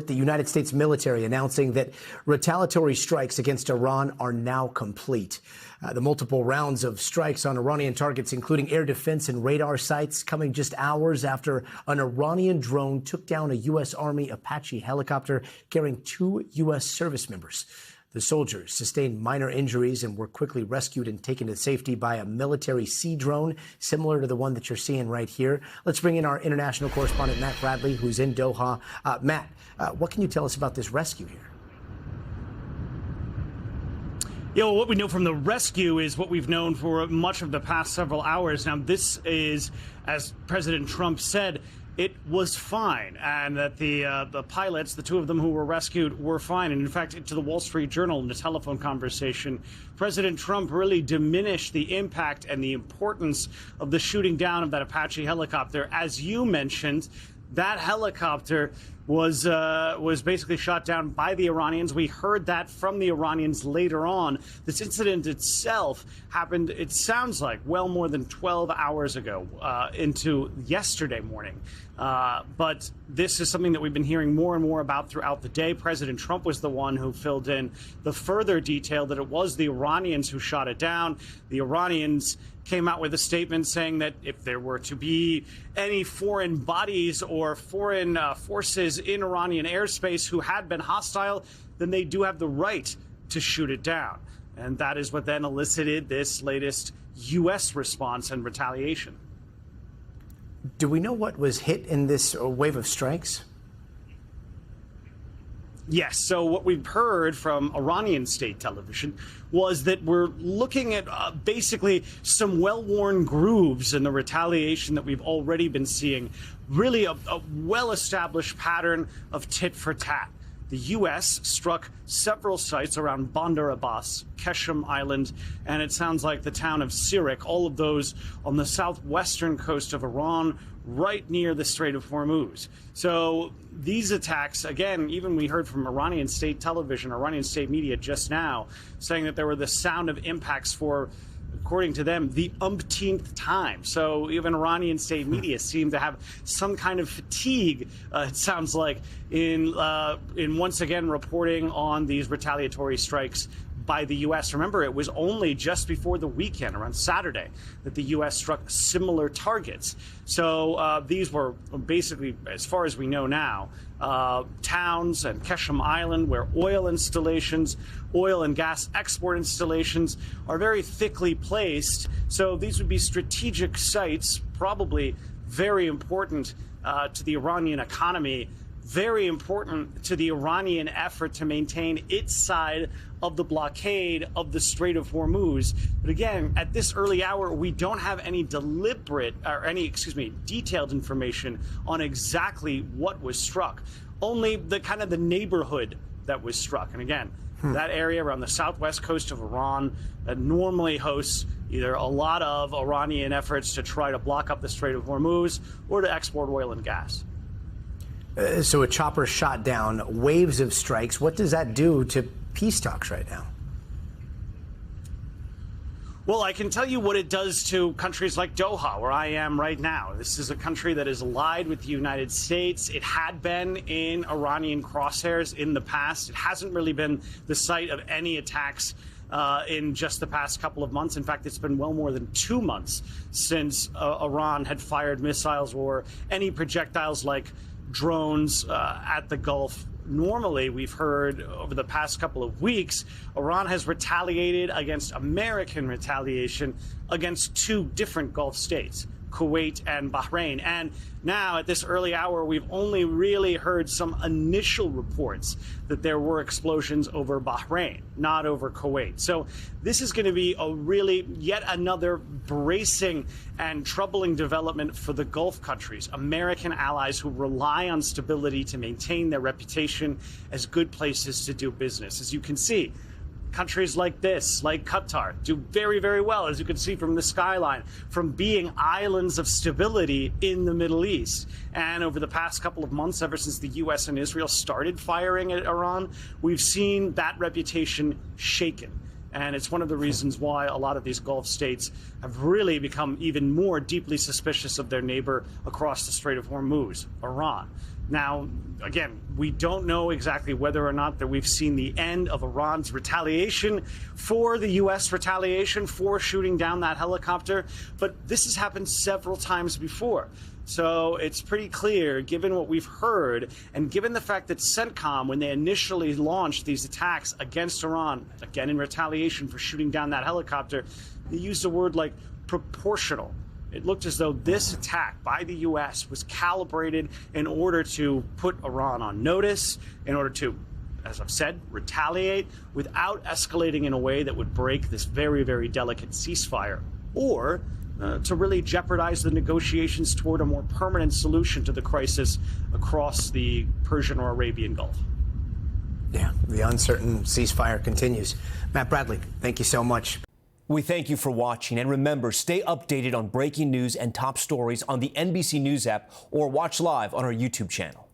The United States military announcing that retaliatory strikes against Iran are now complete. The multiple rounds of strikes on Iranian targets, including air defense and radar sites, coming just hours after an Iranian drone took down a U.S. Army Apache helicopter carrying 2 U.S. service members. The soldiers sustained minor injuries and were quickly rescued and taken to safety by a military sea drone, similar to the one that you're seeing right here. Let's bring in our international correspondent, Matt Bradley, who's in Doha. Matt, what can you tell us about this rescue here? Yeah, well, what we know from the rescue is what we've known for much of the past several hours. Now, this is, as President Trump said, it was fine, and that the pilots, the 2 of them who were rescued, were fine. And in fact, to the Wall Street Journal in a telephone conversation, President Trump really diminished the impact and the importance of the shooting down of that Apache helicopter. As you mentioned, that helicopter was basically shot down by the Iranians. We heard that from the Iranians later on. This incident itself happened, it sounds like, well more than 12 hours ago, into yesterday morning. But this is something that we've been hearing more and more about throughout the day. President Trump was the one who filled in the further detail that it was the Iranians who shot it down. The Iranians came out with a statement saying that if there were to be any foreign bodies or foreign forces in Iranian airspace who had been hostile, then they do have the right to shoot it down. And that is what then elicited this latest U.S. response and retaliation. Do we know what was hit in this wave of strikes? Yes. So what we've heard from Iranian state television was that we're looking at basically some well-worn grooves in the retaliation that we've already been seeing, really a well-established pattern of tit for tat. The U.S. struck several sites around Bandar Abbas, Qeshm Island, and it sounds like the town of Sirik, all of those on the southwestern coast of Iran, right near the Strait of Hormuz. So these attacks, again, even we heard from Iranian state television, Iranian state media just now, saying that there were the sound of impacts for, according to them, the umpteenth time. So even Iranian state media seem to have some kind of fatigue, it sounds like, in once again reporting on these retaliatory strikes by the U.S. Remember, it was only just before the weekend, around Saturday, that the U.S. struck similar targets. So these were basically, as far as we know now, towns and Qeshm Island where oil installations, oil and gas export installations are very thickly placed. So these would be strategic sites, probably very important to the Iranian economy, very important to the Iranian effort to maintain its side of the blockade of the Strait of Hormuz. But again, at this early hour, we don't have any detailed information on exactly what was struck. Only the kind of the neighborhood that was struck. And again, that area around the southwest coast of Iran that normally hosts either a lot of Iranian efforts to try to block up the Strait of Hormuz or to export oil and gas. So a chopper shot down, waves of strikes. What does that do to peace talks right now? Well, I can tell you what it does to countries like Doha, where I am right now. This is a country that is allied with the United States. It had been in Iranian crosshairs in the past. It hasn't really been the site of any attacks in just the past couple of months. In fact, it's been well more than 2 months since Iran had fired missiles or any projectiles like drones at the Gulf. Normally, we've heard over the past couple of weeks, Iran has retaliated against American retaliation against 2 different Gulf states, Kuwait and Bahrain. And now, at this early hour, we've only really heard some initial reports that there were explosions over Bahrain, not over Kuwait. So this is going to be a really yet another bracing and troubling development for the Gulf countries, American allies who rely on stability to maintain their reputation as good places to do business. As you can see, countries like this, like Qatar, do very, very well, as you can see from the skyline, from being islands of stability in the Middle East. And over the past couple of months, ever since the U.S. and Israel started firing at Iran, we've seen that reputation shaken. And it's one of the reasons why a lot of these Gulf states have really become even more deeply suspicious of their neighbor across the Strait of Hormuz, Iran. Now, again, we don't know exactly whether or not that we've seen the end of Iran's retaliation for the U.S. retaliation for shooting down that helicopter, but this has happened several times before. So it's pretty clear, given what we've heard, and given the fact that CENTCOM, when they initially launched these attacks against Iran, again in retaliation for shooting down that helicopter, they used a word like proportional. It looked as though this attack by the U.S. was calibrated in order to put Iran on notice, in order to, as I've said, retaliate without escalating in a way that would break this very, very delicate ceasefire, or to really jeopardize the negotiations toward a more permanent solution to the crisis across the Persian or Arabian Gulf. Yeah, the uncertain ceasefire continues. Matt Bradley, thank you so much. We thank you for watching, and remember, stay updated on breaking news and top stories on the NBC News app or watch live on our YouTube channel.